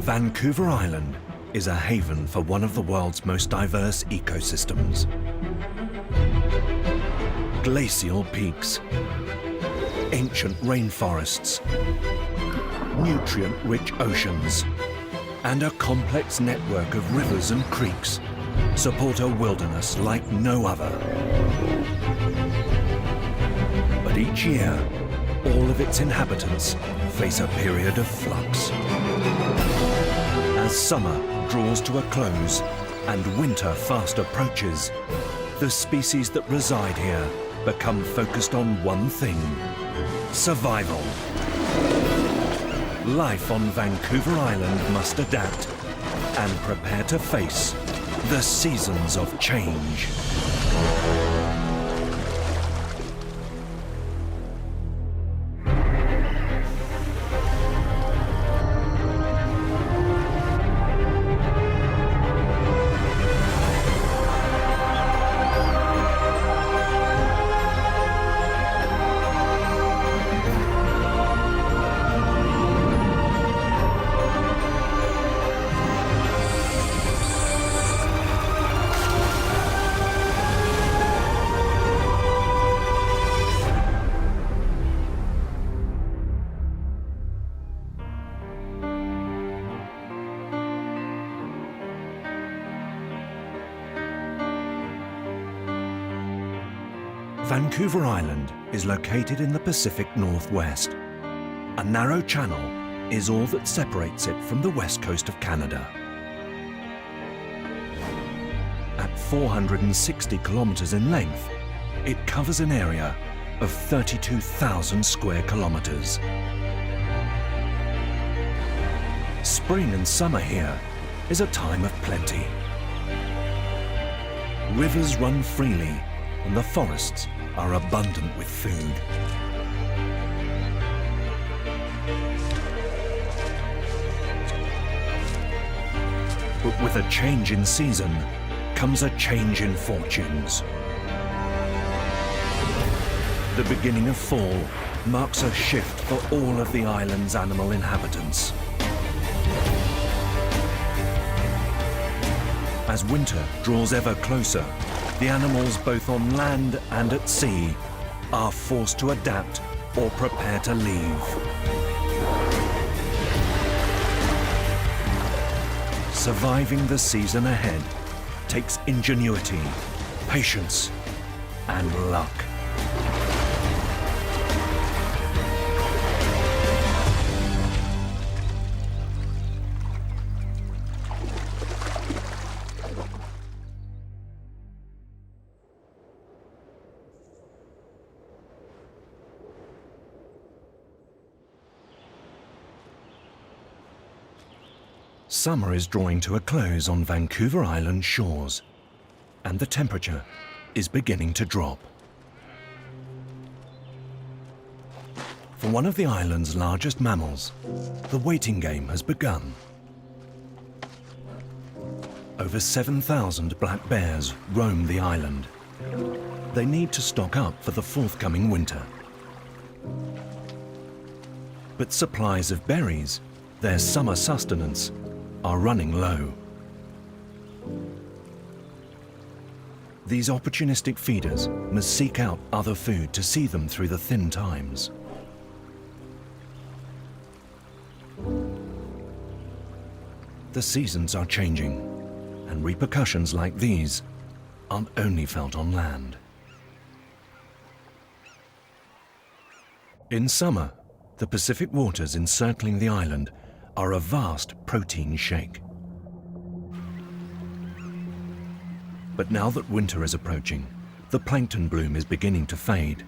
Vancouver Island is a haven for one of the world's most diverse ecosystems. Glacial peaks, ancient rainforests, nutrient-rich oceans, and a complex network of rivers and creeks support a wilderness like no other. But each year, all of its inhabitants face a period of flux. As summer draws to a close and winter fast approaches, the species that reside here become focused on one thing: survival. Life on Vancouver Island must adapt and prepare to face the seasons of change. Vancouver Island is located in the Pacific Northwest. A narrow channel is all that separates it from the west coast of Canada. At 460 kilometers in length, it covers an area of 32,000 square kilometers. Spring and summer here is a time of plenty. Rivers run freely and the forests are abundant with food. But with a change in season comes a change in fortunes. The beginning of fall marks a shift for all of the island's animal inhabitants. As winter draws ever closer, the animals both on land and at sea are forced to adapt or prepare to leave. Surviving the season ahead takes ingenuity, patience, and luck. Summer is drawing to a close on Vancouver Island shores, and the temperature is beginning to drop. For one of the island's largest mammals, the waiting game has begun. Over 7,000 black bears roam the island. They need to stock up for the forthcoming winter. But supplies of berries, their summer sustenance, are running low. These opportunistic feeders must seek out other food to see them through the thin times. The seasons are changing, and repercussions like these aren't only felt on land. In summer, the Pacific waters encircling the island are a vast protein shake. But now that winter is approaching, the plankton bloom is beginning to fade,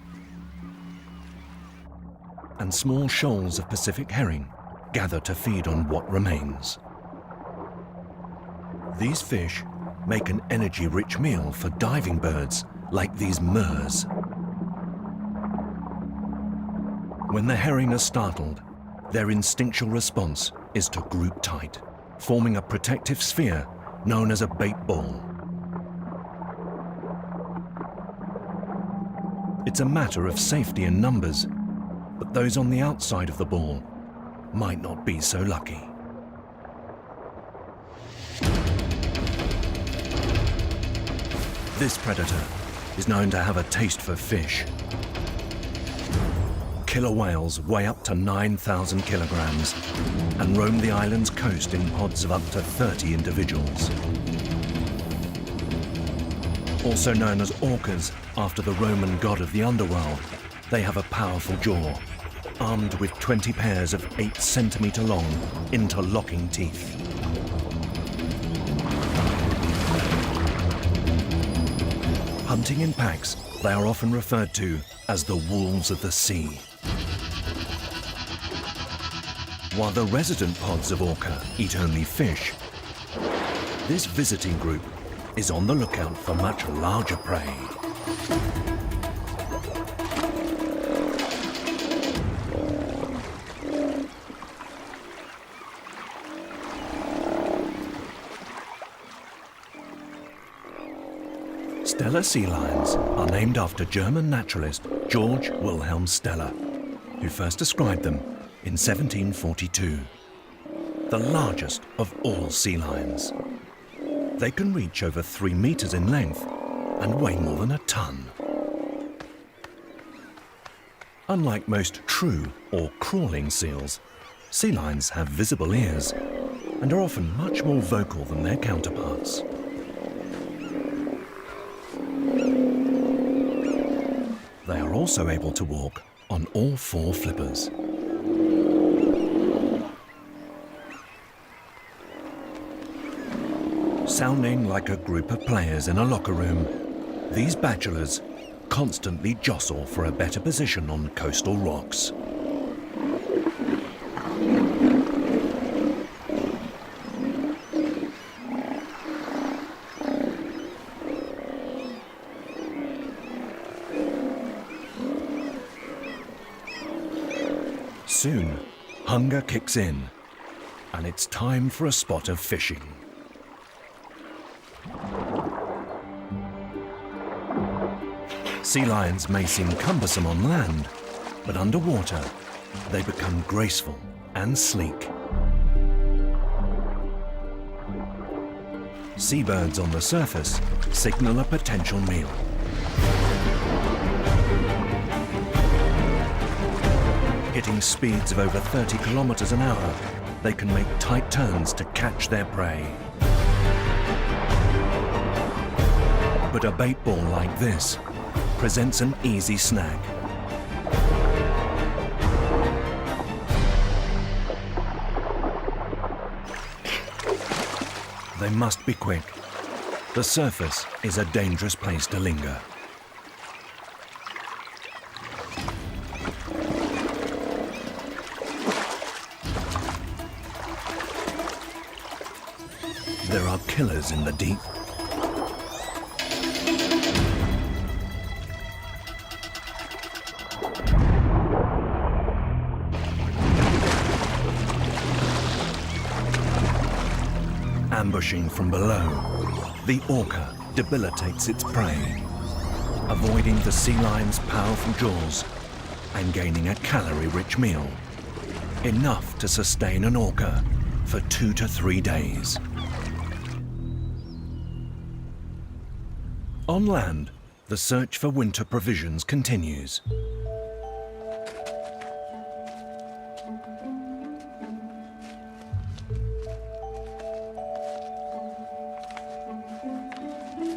and small shoals of Pacific herring gather to feed on what remains. These fish make an energy-rich meal for diving birds like these murres. When the herring are startled, their instinctual response is to group tight, forming a protective sphere known as a bait ball. It's a matter of safety in numbers, but those on the outside of the ball might not be so lucky. This predator is known to have a taste for fish. Killer whales weigh up to 9,000 kilograms and roam the island's coast in pods of up to 30 individuals. Also known as orcas after the Roman god of the underworld, they have a powerful jaw, armed with 20 pairs of 8-centimeter long, interlocking teeth. Hunting in packs, they are often referred to as the wolves of the sea. While the resident pods of orca eat only fish, this visiting group is on the lookout for much larger prey. Steller sea lions are named after German naturalist Georg Wilhelm Steller, who first described them in 1742. The largest of all sea lions. They can reach over 3 meters in length and weigh more than a ton. Unlike most true or crawling seals, sea lions have visible ears and are often much more vocal than their counterparts. They are also able to walk on all 4 flippers. Sounding like a group of players in a locker room, these bachelors constantly jostle for a better position on coastal rocks. Soon, hunger kicks in, and it's time for a spot of fishing. Sea lions may seem cumbersome on land, but underwater, they become graceful and sleek. Seabirds on the surface signal a potential meal. Hitting speeds of over 30 kilometers an hour, they can make tight turns to catch their prey. But a bait ball like this presents an easy snag. They must be quick. The surface is a dangerous place to linger. There are killers in the deep. Ambushing from below, the orca debilitates its prey, avoiding the sea lion's powerful jaws and gaining a calorie-rich meal, enough to sustain an orca for 2 to 3 days. On land, the search for winter provisions continues.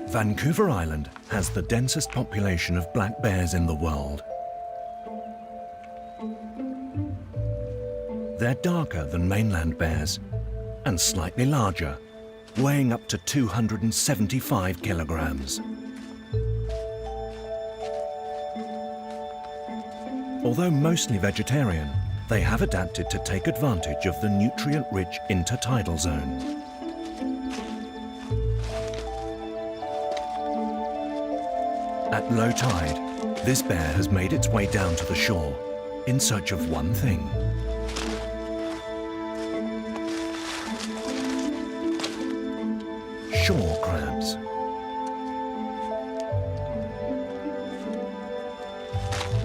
Vancouver Island has the densest population of black bears in the world. They're darker than mainland bears and slightly larger, weighing up to 275 kilograms. Although mostly vegetarian, they have adapted to take advantage of the nutrient-rich intertidal zone. At low tide, this bear has made its way down to the shore in search of one thing: shore crabs.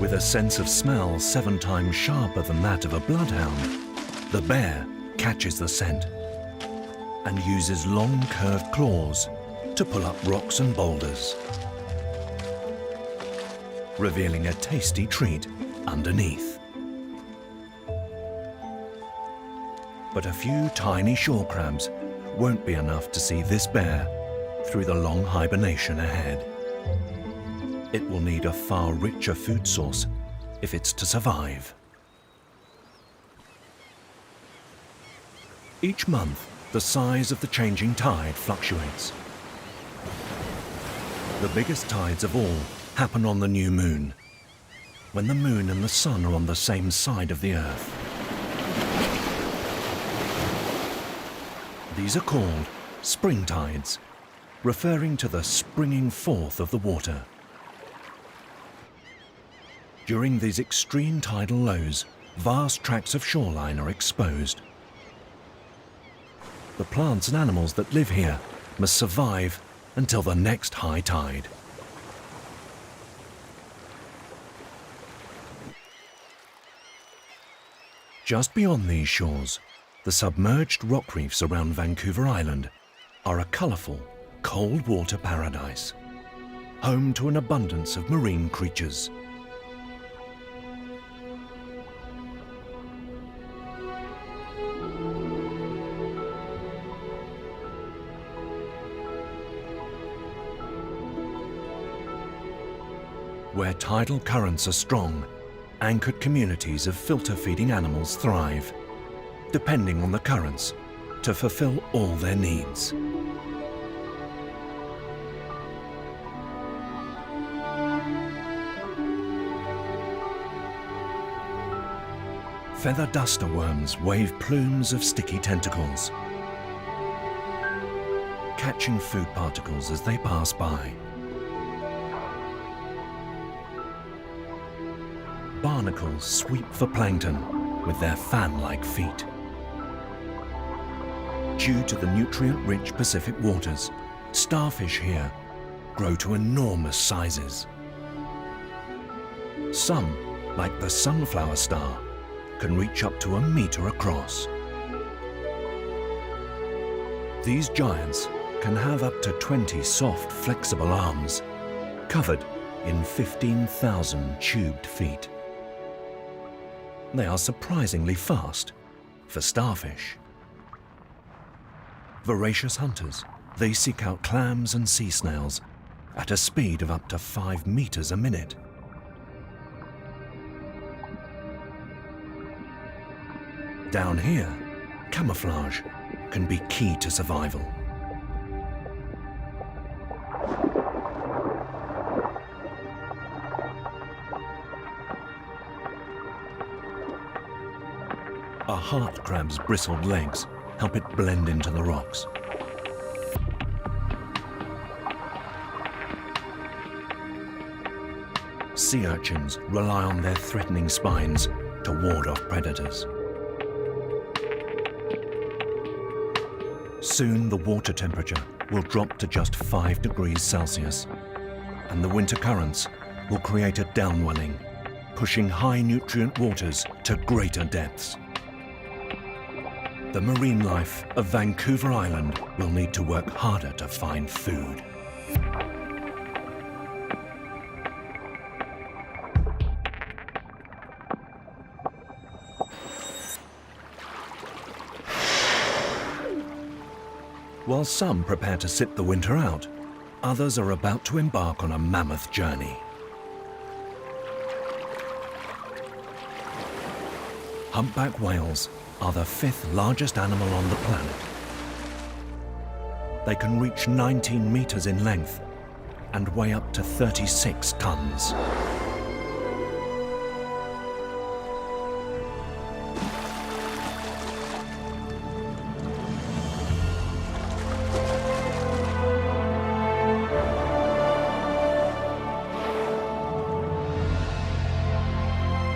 With a sense of smell 7 times sharper than that of a bloodhound, the bear catches the scent and uses long curved claws to pull up rocks and boulders, revealing a tasty treat underneath. But a few tiny shore crabs won't be enough to see this bear through the long hibernation ahead. It will need a far richer food source if it's to survive. Each month, the size of the changing tide fluctuates. The biggest tides of all happen on the new moon, when the moon and the sun are on the same side of the earth. These are called spring tides, referring to the springing forth of the water. During these extreme tidal lows, vast tracts of shoreline are exposed. The plants and animals that live here must survive until the next high tide. Just beyond these shores, the submerged rock reefs around Vancouver Island are a colourful, cold water paradise, home to an abundance of marine creatures. Where tidal currents are strong, anchored communities of filter-feeding animals thrive, depending on the currents to fulfill all their needs. Feather duster worms wave plumes of sticky tentacles, catching food particles as they pass by. Barnacles sweep for plankton with their fan-like feet. Due to the nutrient-rich Pacific waters, starfish here grow to enormous sizes. Some, like the sunflower star, can reach up to 1 meter across. These giants can have up to 20 soft, flexible arms, covered in 15,000 tubed feet. They are surprisingly fast for starfish. Voracious hunters, they seek out clams and sea snails at a speed of up to 5 meters a minute. Down here, camouflage can be key to survival. A heart crab's bristled legs help it blend into the rocks. Sea urchins rely on their threatening spines to ward off predators. Soon the water temperature will drop to just 5 degrees Celsius, and the winter currents will create a downwelling, pushing high nutrient waters to greater depths. The marine life of Vancouver Island will need to work harder to find food. While some prepare to sit the winter out, others are about to embark on a mammoth journey. Humpback whales are the 5th largest animal on the planet. They can reach 19 meters in length and weigh up to 36 tons.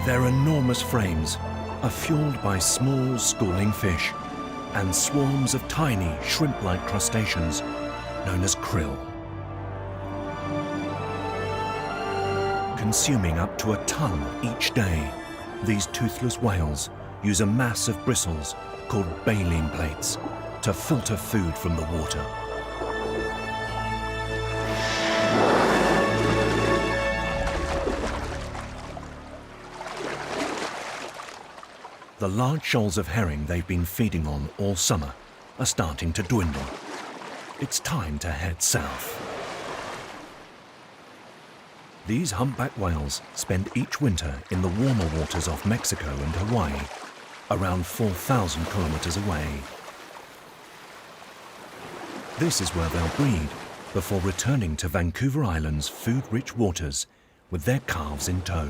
Their enormous frames are fueled by small schooling fish and swarms of tiny shrimp-like crustaceans known as krill. Consuming up to a ton each day, these toothless whales use a mass of bristles called baleen plates to filter food from the water. The large shoals of herring they've been feeding on all summer are starting to dwindle. It's time to head south. These humpback whales spend each winter in the warmer waters off Mexico and Hawaii, around 4,000 kilometers away. This is where they'll breed before returning to Vancouver Island's food-rich waters with their calves in tow.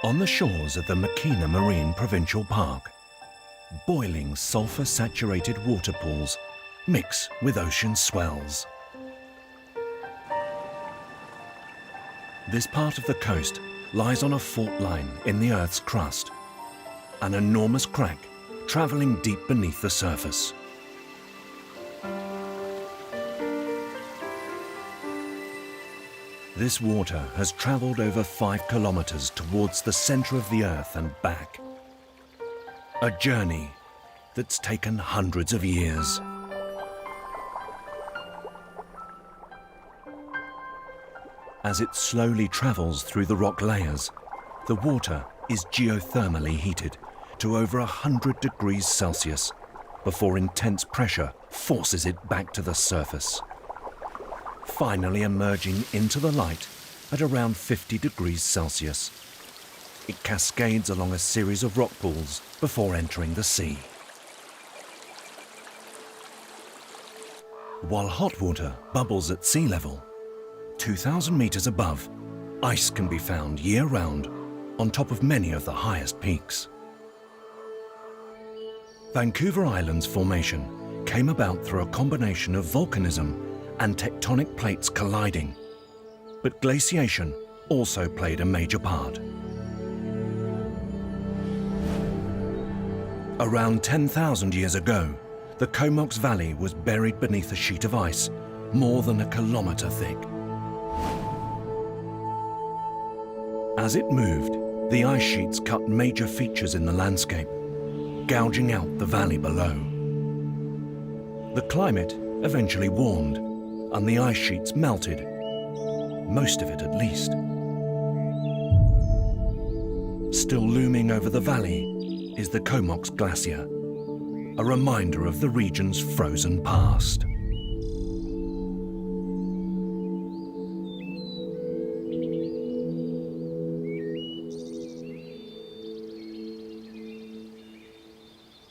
On the shores of the Makina Marine Provincial Park, boiling sulfur-saturated water pools mix with ocean swells. This part of the coast lies on a fault line in the Earth's crust, an enormous crack travelling deep beneath the surface. This water has travelled over 5 kilometres towards the centre of the Earth and back. A journey that's taken hundreds of years. As it slowly travels through the rock layers, the water is geothermally heated to over 100 degrees Celsius before intense pressure forces it back to the surface, finally emerging into the light at around 50 degrees Celsius. It cascades along a series of rock pools before entering the sea. While hot water bubbles at sea level, 2,000 meters above, ice can be found year-round on top of many of the highest peaks. Vancouver Island's formation came about through a combination of volcanism and tectonic plates colliding, but glaciation also played a major part. Around 10,000 years ago, the Comox Valley was buried beneath a sheet of ice more than a kilometre thick. As it moved, the ice sheets cut major features in the landscape, gouging out the valley below. The climate eventually warmed, and the ice sheets melted, most of it at least. Still looming over the valley is the Comox Glacier, a reminder of the region's frozen past.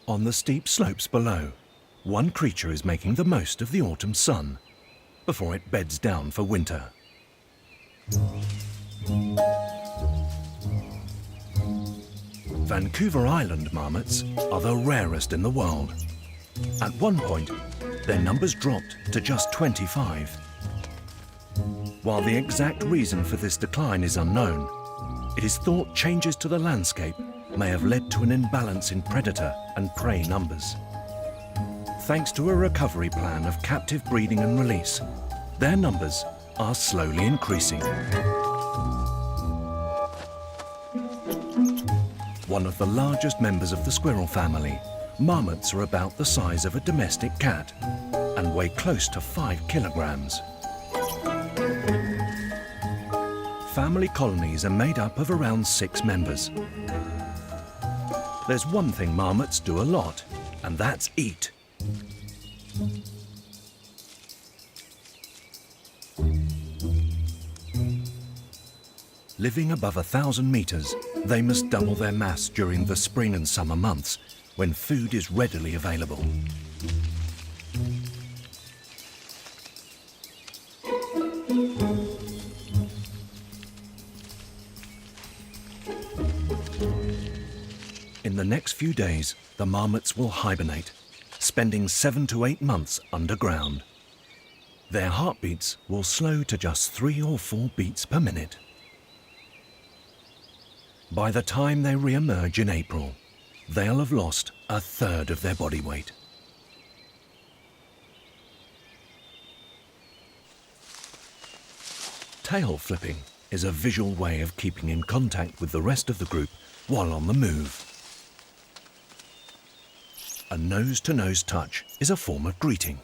On the steep slopes below, one creature is making the most of the autumn sun before it beds down for winter. Vancouver Island marmots are the rarest in the world. At one point, their numbers dropped to just 25. While the exact reason for this decline is unknown, it is thought changes to the landscape may have led to an imbalance in predator and prey numbers. Thanks to a recovery plan of captive breeding and release, their numbers are slowly increasing. One of the largest members of the squirrel family, marmots are about the size of a domestic cat and weigh close to 5 kilograms. Family colonies are made up of around 6 members. There's one thing marmots do a lot, and that's eat. Living above 1,000 meters, they must double their mass during the spring and summer months, when food is readily available. In the next few days, the marmots will hibernate, spending 7 to 8 months underground. Their heartbeats will slow to just 3 or 4 beats per minute. By the time they re-emerge in April, they'll have lost 1/3 of their body weight. Tail flipping is a visual way of keeping in contact with the rest of the group while on the move. A nose-to-nose touch is a form of greeting.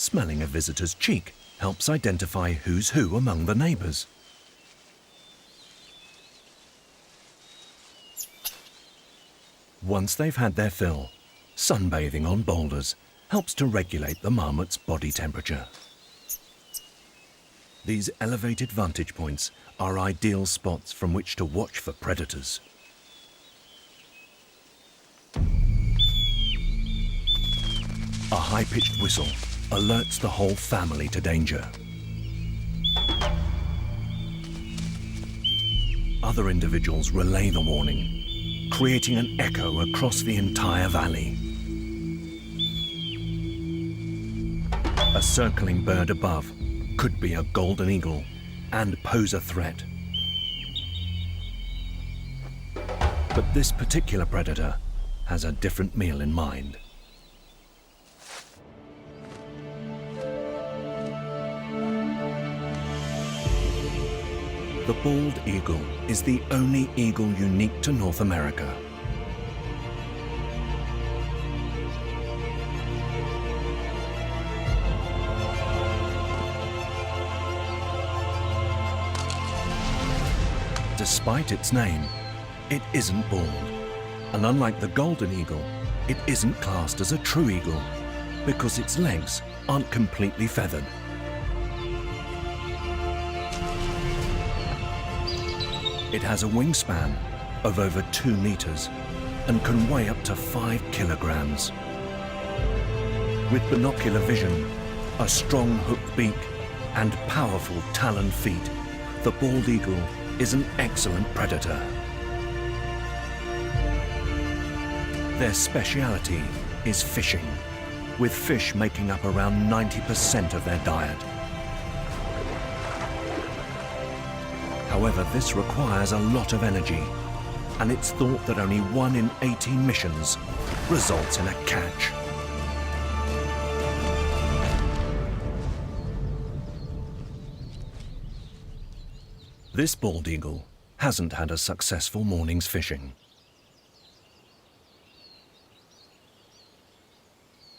smelling a visitor's cheek helps identify who's who among the neighbours. Once they've had their fill, sunbathing on boulders helps to regulate the marmot's body temperature. These elevated vantage points are ideal spots from which to watch for predators. A high-pitched whistle alerts the whole family to danger. Other individuals relay the warning, creating an echo across the entire valley. A circling bird above could be a golden eagle and pose a threat. But this particular predator has a different meal in mind. The bald eagle is the only eagle unique to North America. Despite its name, it isn't bald. And unlike the golden eagle, it isn't classed as a true eagle because its legs aren't completely feathered. It has a wingspan of over 2 meters and can weigh up to 5 kilograms. With binocular vision, a strong hooked beak, and powerful taloned feet, the bald eagle is an excellent predator. Their speciality is fishing, with fish making up around 90% of their diet. However, this requires a lot of energy, and it's thought that only 1 in 18 missions results in a catch. This bald eagle hasn't had a successful morning's fishing.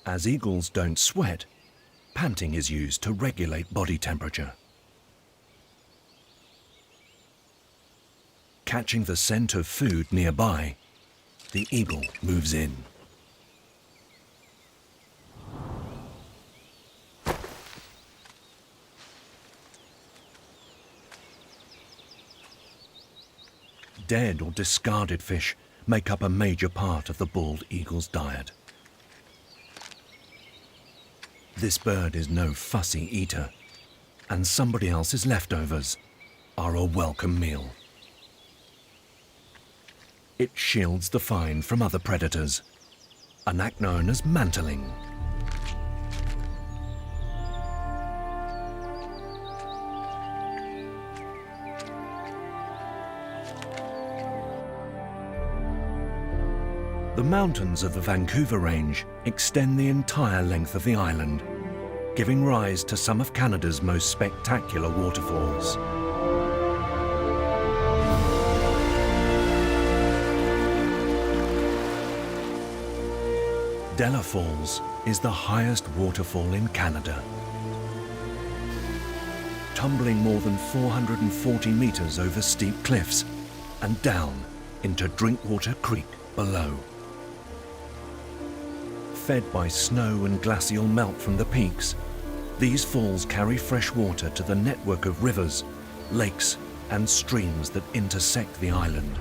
As eagles don't sweat, panting is used to regulate body temperature. Catching the scent of food nearby, the eagle moves in. Dead or discarded fish make up a major part of the bald eagle's diet. This bird is no fussy eater, and somebody else's leftovers are a welcome meal. It shields the find from other predators, an act known as mantling. The mountains of the Vancouver Range extend the entire length of the island, giving rise to some of Canada's most spectacular waterfalls. Della Falls is the highest waterfall in Canada, tumbling more than 440 meters over steep cliffs and down into Drinkwater Creek below. Fed by snow and glacial melt from the peaks, these falls carry fresh water to the network of rivers, lakes, and streams that intersect the island.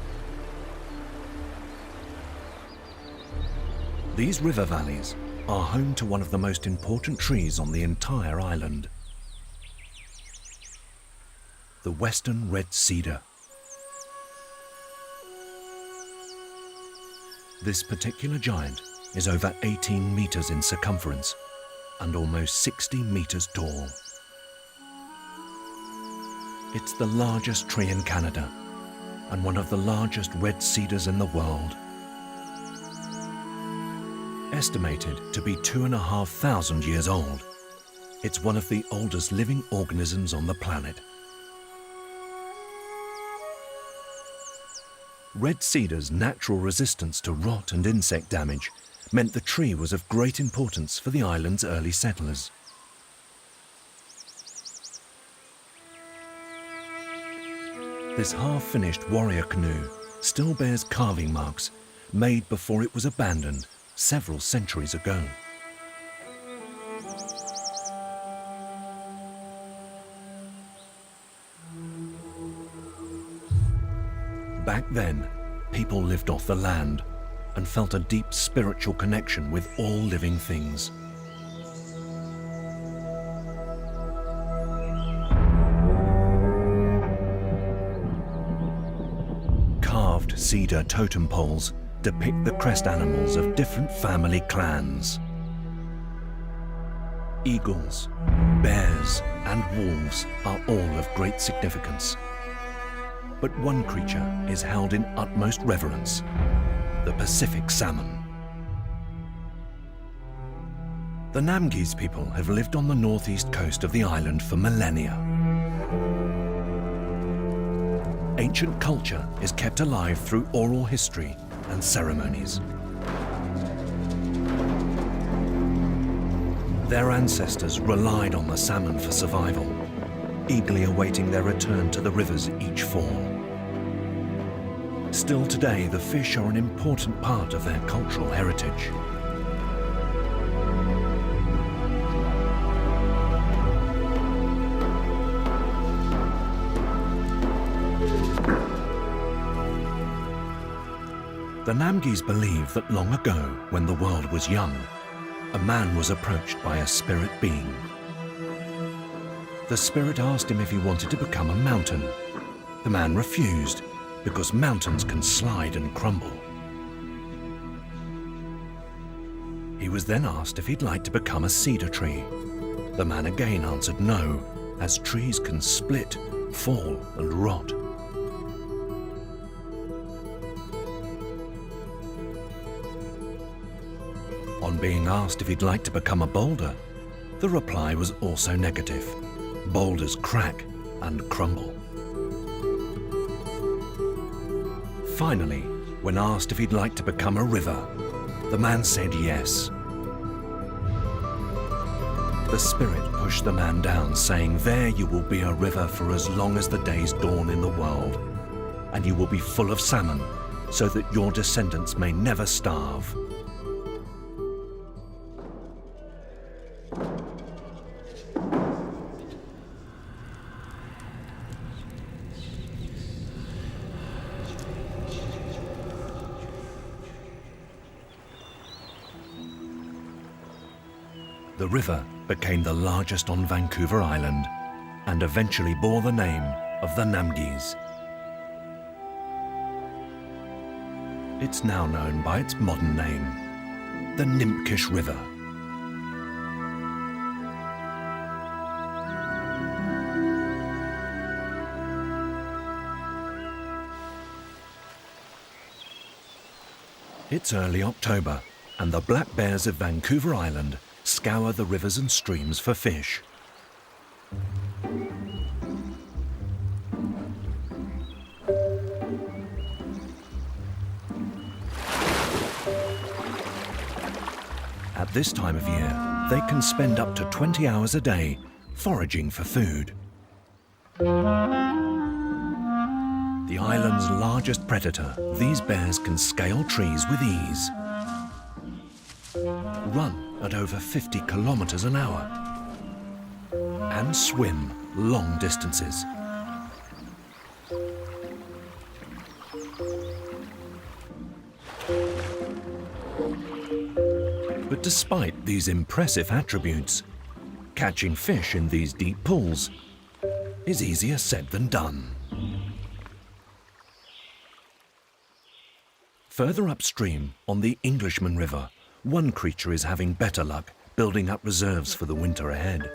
These river valleys are home to one of the most important trees on the entire island, the western red cedar. This particular giant is over 18 meters in circumference and almost 60 meters tall. It's the largest tree in Canada and one of the largest red cedars in the world. Estimated to be 2,500 years old, it's one of the oldest living organisms on the planet. Red cedar's natural resistance to rot and insect damage meant the tree was of great importance for the island's early settlers. This half-finished warrior canoe still bears carving marks made before it was abandoned several centuries ago. Back then, people lived off the land and felt a deep spiritual connection with all living things. Carved cedar totem poles depict the crest animals of different family clans. Eagles, bears, and wolves are all of great significance. But one creature is held in utmost reverence: the Pacific salmon. The Namgis people have lived on the northeast coast of the island for millennia. Ancient culture is kept alive through oral history and ceremonies. Their ancestors relied on the salmon for survival, eagerly awaiting their return to the rivers each fall. Still today, the fish are an important part of their cultural heritage. The Namgis believe that long ago, when the world was young, a man was approached by a spirit being. The spirit asked him if he wanted to become a mountain. The man refused, because mountains can slide and crumble. He was then asked if he'd like to become a cedar tree. The man again answered no, as trees can split, fall, and rot. On being asked if he'd like to become a boulder, the reply was also negative. Boulders crack and crumble. Finally, when asked if he'd like to become a river, the man said yes. The spirit pushed the man down, saying, "There you will be a river for as long as the days dawn in the world, and you will be full of salmon, so that your descendants may never starve." The river became the largest on Vancouver Island and eventually bore the name of the Namgis. It's now known by its modern name, the Nimkish River. It's early October, and the black bears of Vancouver Island scour the rivers and streams for fish. At this time of year, they can spend up to 20 hours a day foraging for food. The island's largest predator, these bears can scale trees with ease, run at over 50 kilometers an hour, and swim long distances. But despite these impressive attributes, catching fish in these deep pools is easier said than done. Further upstream, on the Englishman River, one creature is having better luck, building up reserves for the winter ahead.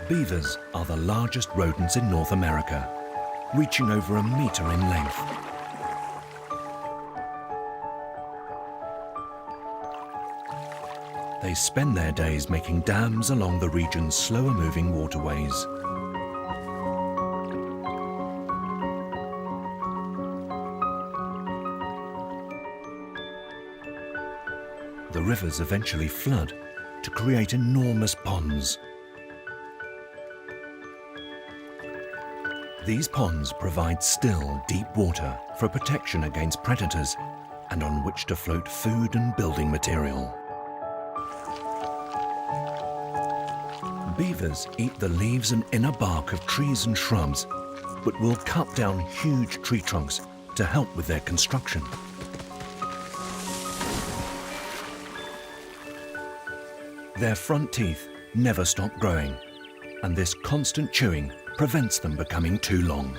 Beavers are the largest rodents in North America, reaching over 1 meter in length. They spend their days making dams along the region's slower-moving waterways. the rivers eventually flood to create enormous ponds. These ponds provide still, deep water for protection against predators and on which to float food and building material. Beavers eat the leaves and inner bark of trees and shrubs, but will cut down huge tree trunks to help with their construction. Their front teeth never stop growing, and this constant chewing prevents them becoming too long.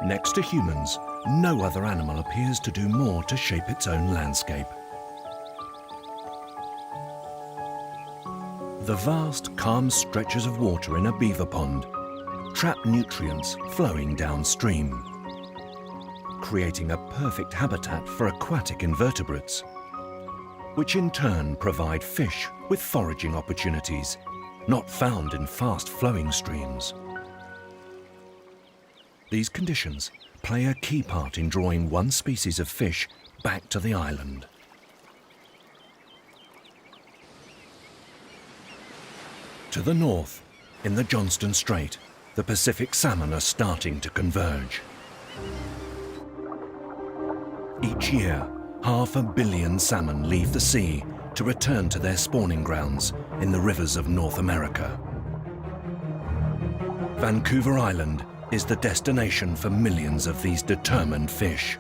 Next to humans, no other animal appears to do more to shape its own landscape. The vast, calm stretches of water in a beaver pond trap nutrients flowing downstream, creating a perfect habitat for aquatic invertebrates, which in turn provide fish with foraging opportunities not found in fast-flowing streams. These conditions play a key part in drawing one species of fish back to the island. To the north, in the Johnston Strait, the Pacific salmon are starting to converge. Each year, 500 million salmon leave the sea to return to their spawning grounds in the rivers of North America. Vancouver Island is the destination for millions of these determined fish.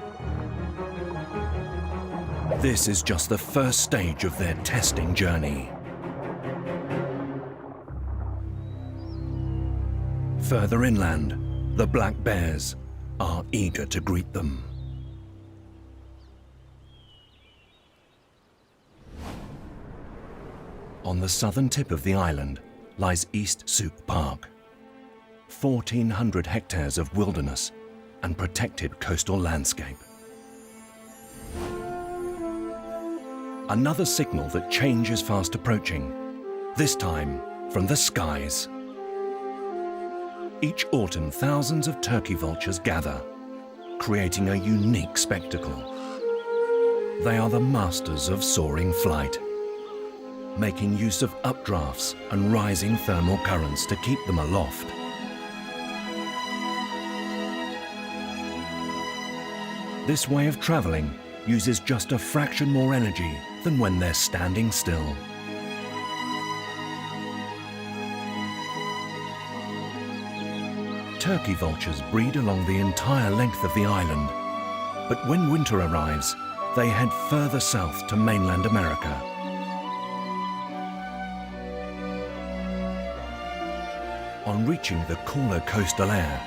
This is just the first stage of their testing journey. Further inland, the black bears are eager to greet them. On the southern tip of the island lies East Souk Park, 1,400 hectares of wilderness and protected coastal landscape. Another signal that change is fast approaching, this time from the skies. Each autumn, thousands of turkey vultures gather, creating a unique spectacle. They are the masters of soaring flight, making use of updrafts and rising thermal currents to keep them aloft. This way of traveling uses just a fraction more energy than when they're standing still. Turkey vultures breed along the entire length of the island, but when winter arrives, they head further south to mainland America. On reaching the cooler coastal air,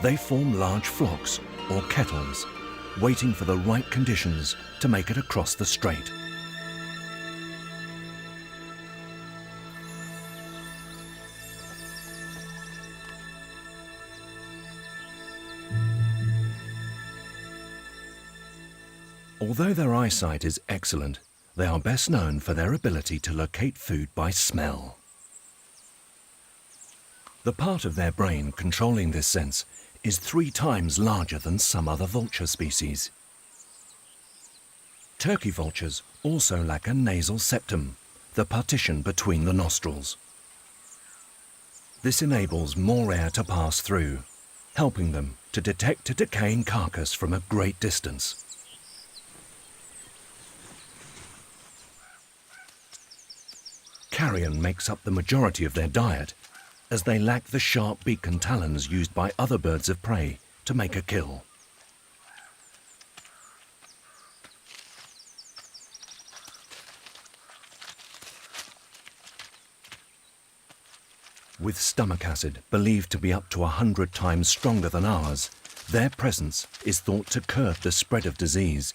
they form large flocks or kettles, waiting for the right conditions to make it across the strait. Although their eyesight is excellent, they are best known for their ability to locate food by smell. The part of their brain controlling this sense is 3 times larger than some other vulture species. Turkey vultures also lack a nasal septum, the partition between the nostrils. This enables more air to pass through, helping them to detect a decaying carcass from a great distance. Carrion makes up the majority of their diet, as they lack the sharp beak and talons used by other birds of prey to make a kill. With stomach acid believed to be up to 100 times stronger than ours, their presence is thought to curb the spread of disease.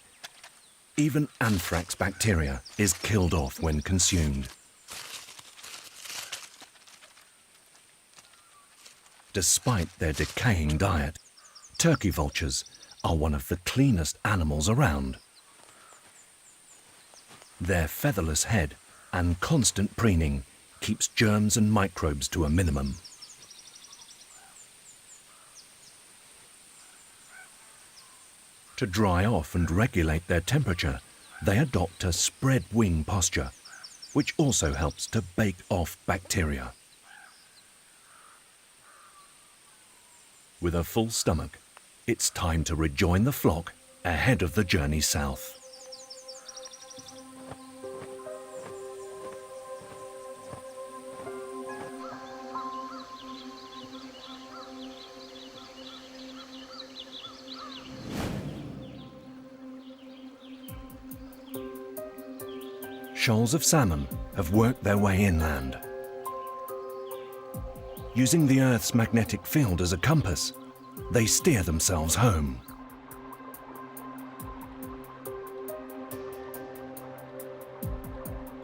Even anthrax bacteria is killed off when consumed. Despite their decaying diet, turkey vultures are one of the cleanest animals around. Their featherless head and constant preening keeps germs and microbes to a minimum. To dry off and regulate their temperature, they adopt a spread wing posture, which also helps to bake off bacteria. With a full stomach, it's time to rejoin the flock ahead of the journey south. Shoals of salmon have worked their way inland. Using the Earth's magnetic field as a compass, they steer themselves home.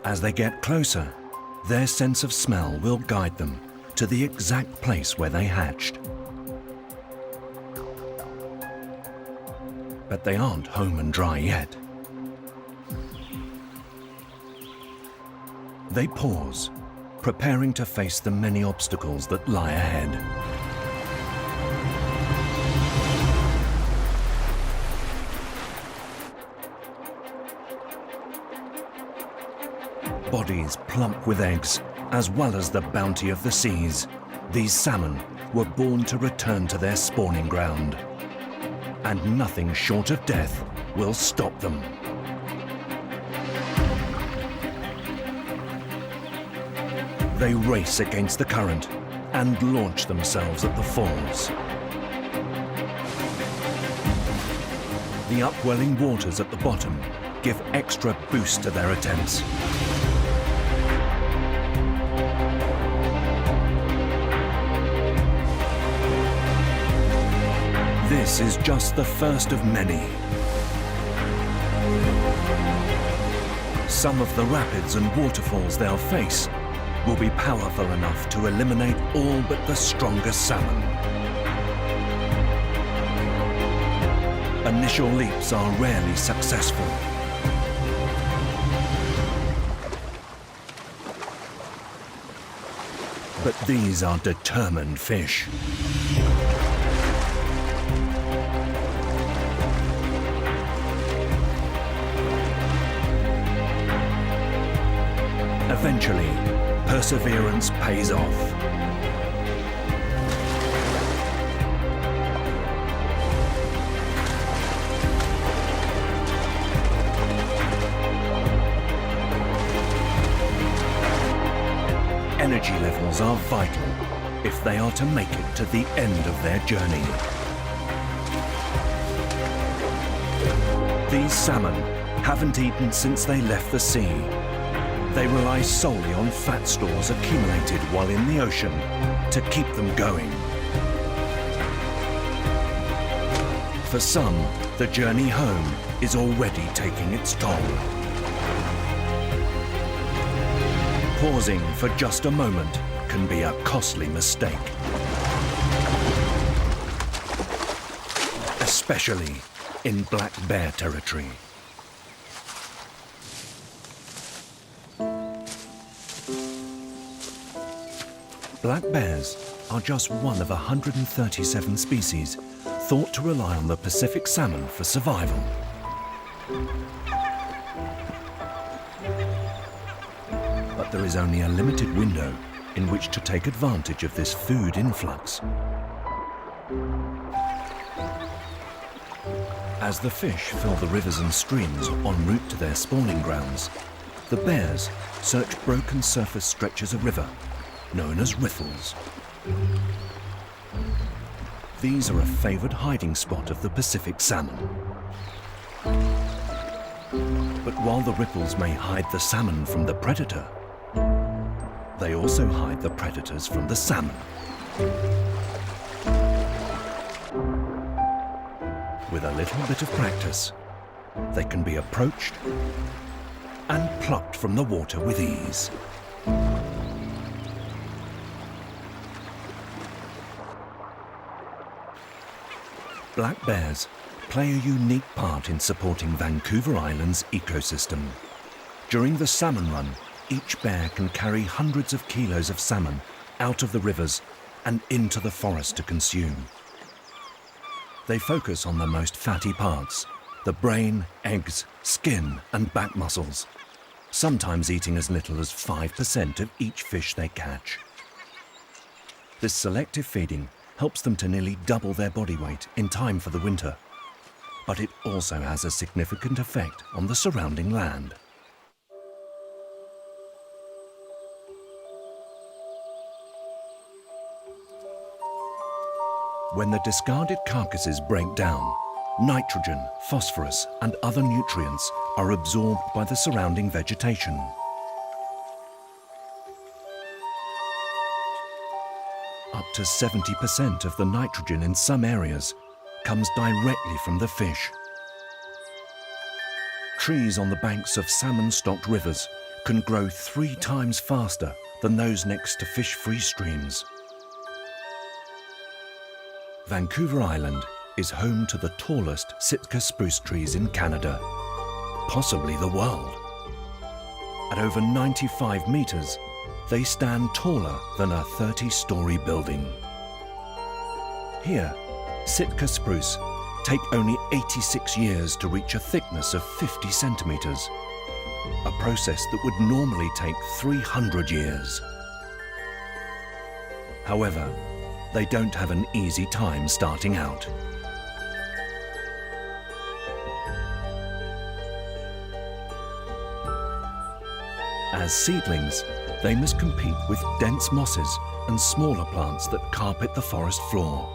As they get closer, their sense of smell will guide them to the exact place where they hatched. But they aren't home and dry yet. They pause, preparing to face the many obstacles that lie ahead. Bodies plump with eggs, as well as the bounty of the seas, these salmon were born to return to their spawning ground. And nothing short of death will stop them. They race against the current and launch themselves at the falls. The upwelling waters at the bottom give extra boost to their attempts. This is just the first of many. Some of the rapids and waterfalls they'll face will be powerful enough to eliminate all but the strongest salmon. Initial leaps are rarely successful. But these are determined fish. Eventually, perseverance pays off. Energy levels are vital if they are to make it to the end of their journey. These salmon haven't eaten since they left the sea. They rely solely on fat stores accumulated while in the ocean to keep them going. For some, the journey home is already taking its toll. Pausing for just a moment can be a costly mistake. Especially in black bear territory. Black bears are just one of 137 species thought to rely on the Pacific salmon for survival. But there is only a limited window in which to take advantage of this food influx. As the fish fill the rivers and streams en route to their spawning grounds, the bears search broken surface stretches of river known as riffles. These are a favoured hiding spot of the Pacific salmon. But while the ripples may hide the salmon from the predator, they also hide the predators from the salmon. With a little bit of practice, they can be approached and plucked from the water with ease. Black bears play a unique part in supporting Vancouver Island's ecosystem. During the salmon run, each bear can carry hundreds of kilos of salmon out of the rivers and into the forest to consume. They focus on the most fatty parts, the brain, eggs, skin and back muscles, sometimes eating as little as 5% of each fish they catch. This selective feeding helps them to nearly double their body weight in time for the winter, but it also has a significant effect on the surrounding land. When the discarded carcasses break down, nitrogen, phosphorus and other nutrients are absorbed by the surrounding vegetation. Up to 70% of the nitrogen in some areas comes directly from the fish. Trees on the banks of salmon-stocked rivers can grow 3 times faster than those next to fish-free streams. Vancouver Island is home to the tallest Sitka spruce trees in Canada, possibly the world. At over 95 meters, they stand taller than a 30-story building. Here, Sitka spruce take only 86 years to reach a thickness of 50 centimeters, a process that would normally take 300 years. However, they don't have an easy time starting out. As seedlings, they must compete with dense mosses and smaller plants that carpet the forest floor.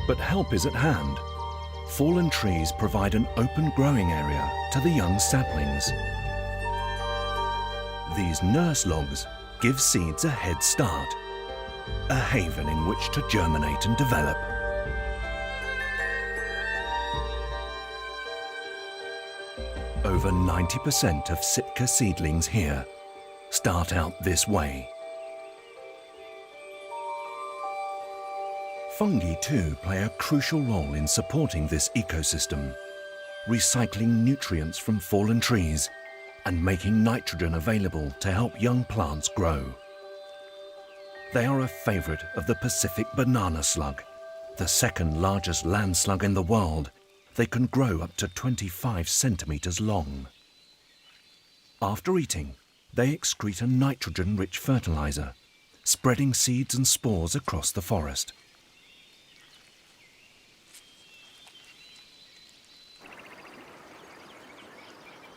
But help is at hand. Fallen trees provide an open growing area to the young saplings. These nurse logs give seeds a head start, a haven in which to germinate and develop. Over 90% of Sitka seedlings here start out this way. Fungi too play a crucial role in supporting this ecosystem, recycling nutrients from fallen trees and making nitrogen available to help young plants grow. They are a favorite of the Pacific banana slug, the second largest land slug in the world. They can grow up to 25 centimeters long. After eating, they excrete a nitrogen-rich fertilizer, spreading seeds and spores across the forest.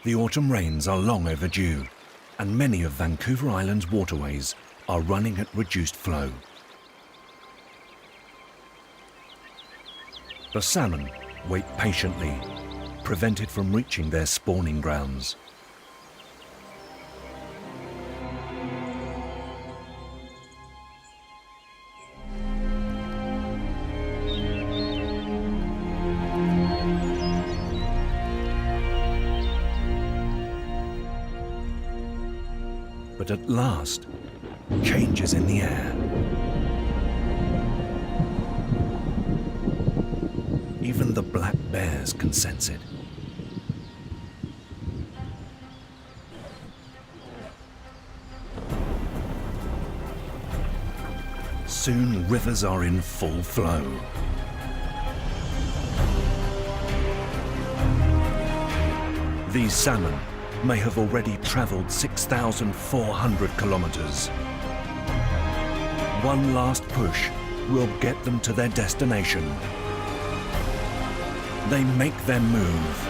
The autumn rains are long overdue, and many of Vancouver Island's waterways are running at reduced flow. The salmon wait patiently, prevented from reaching their spawning grounds. But at last, change is in the air. Even the black bears can sense it. Soon rivers are in full flow. These salmon may have already traveled 6,400 kilometers. One last push will get them to their destination. They make their move.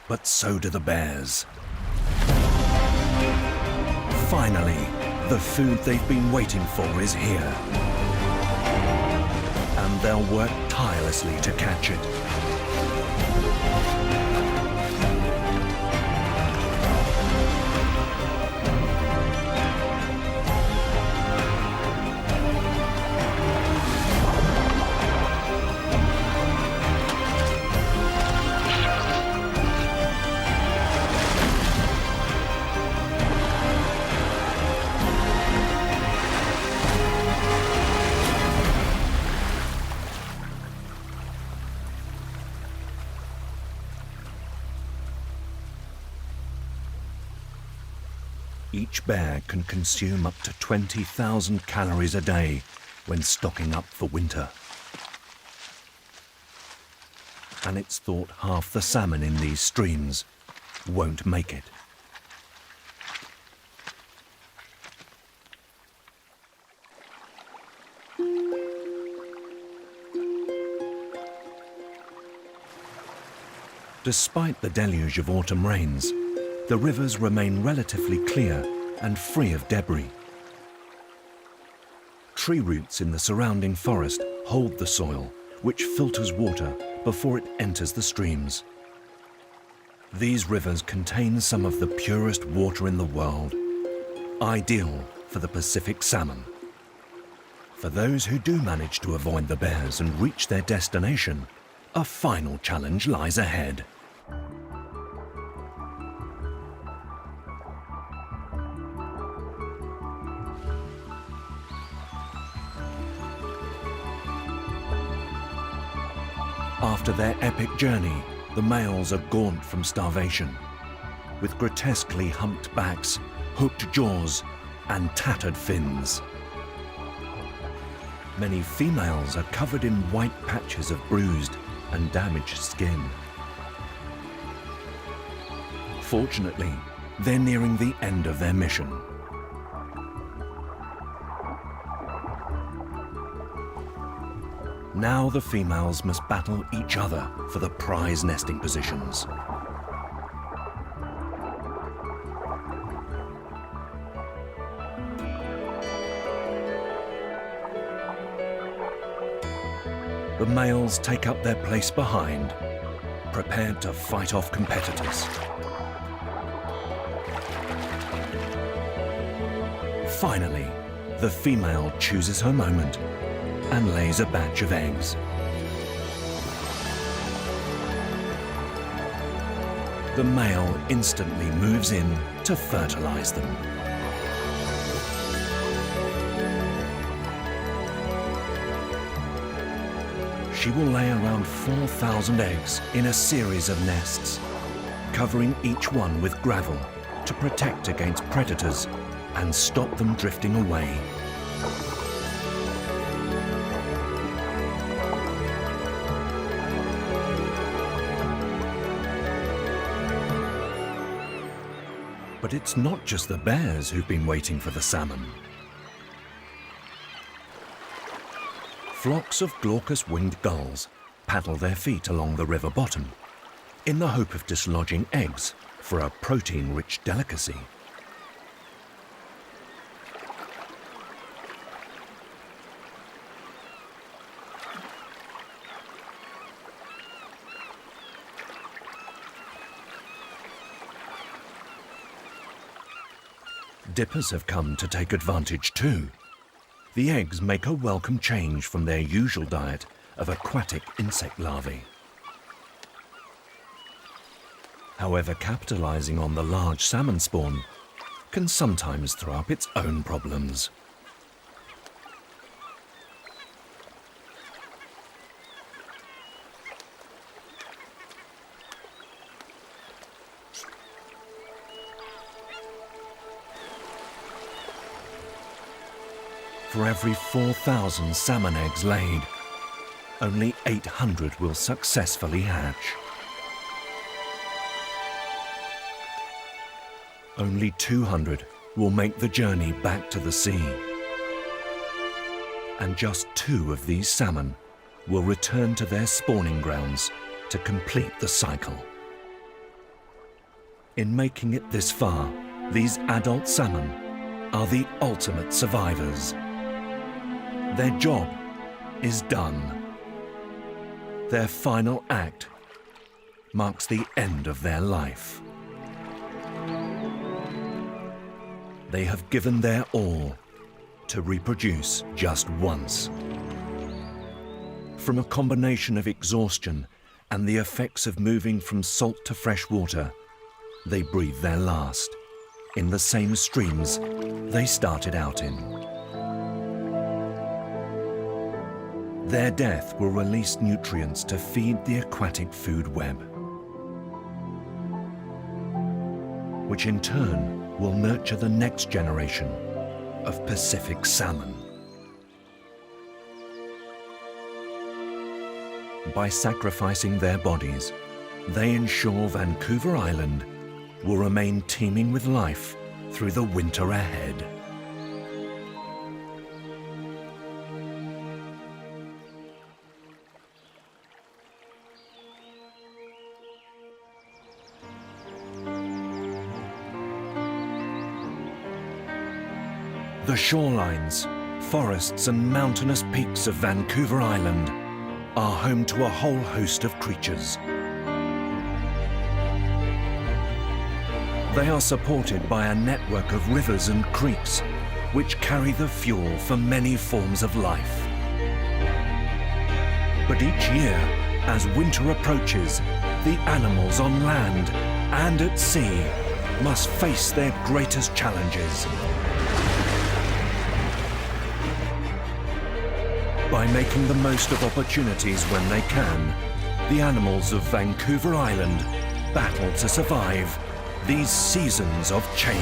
But so do the bears. Finally, the food they've been waiting for is here. And they'll work tirelessly to catch it. Each bear can consume up to 20,000 calories a day when stocking up for winter. And it's thought half the salmon in these streams won't make it. Despite the deluge of autumn rains, the rivers remain relatively clear and free of debris. Tree roots in the surrounding forest hold the soil, which filters water before it enters the streams. These rivers contain some of the purest water in the world, ideal for the Pacific salmon. For those who do manage to avoid the bears and reach their destination, a final challenge lies ahead. After their epic journey, the males are gaunt from starvation, with grotesquely humped backs, hooked jaws, and tattered fins. Many females are covered in white patches of bruised and damaged skin. Fortunately, they're nearing the end of their mission. Now the females must battle each other for the prize nesting positions. The males take up their place behind, prepared to fight off competitors. Finally, the female chooses her moment and lays a batch of eggs. The male instantly moves in to fertilize them. She will lay around 4,000 eggs in a series of nests, covering each one with gravel to protect against predators and stop them drifting away. But it's not just the bears who've been waiting for the salmon. Flocks of glaucous-winged gulls paddle their feet along the river bottom in the hope of dislodging eggs for a protein-rich delicacy. Dippers have come to take advantage too. The eggs make a welcome change from their usual diet of aquatic insect larvae. However, capitalizing on the large salmon spawn can sometimes throw up its own problems. For every 4,000 salmon eggs laid, only 800 will successfully hatch. Only 200 will make the journey back to the sea. And just 2 of these salmon will return to their spawning grounds to complete the cycle. In making it this far, these adult salmon are the ultimate survivors. Their job is done. Their final act marks the end of their life. They have given their all to reproduce just once. From a combination of exhaustion and the effects of moving from salt to fresh water, they breathe their last in the same streams they started out in. Their death will release nutrients to feed the aquatic food web, which in turn will nurture the next generation of Pacific salmon. By sacrificing their bodies, they ensure Vancouver Island will remain teeming with life through the winter ahead. The shorelines, forests and mountainous peaks of Vancouver Island are home to a whole host of creatures. They are supported by a network of rivers and creeks which carry the fuel for many forms of life. But each year, as winter approaches, the animals on land and at sea must face their greatest challenges. By making the most of opportunities when they can, the animals of Vancouver Island battle to survive these seasons of change.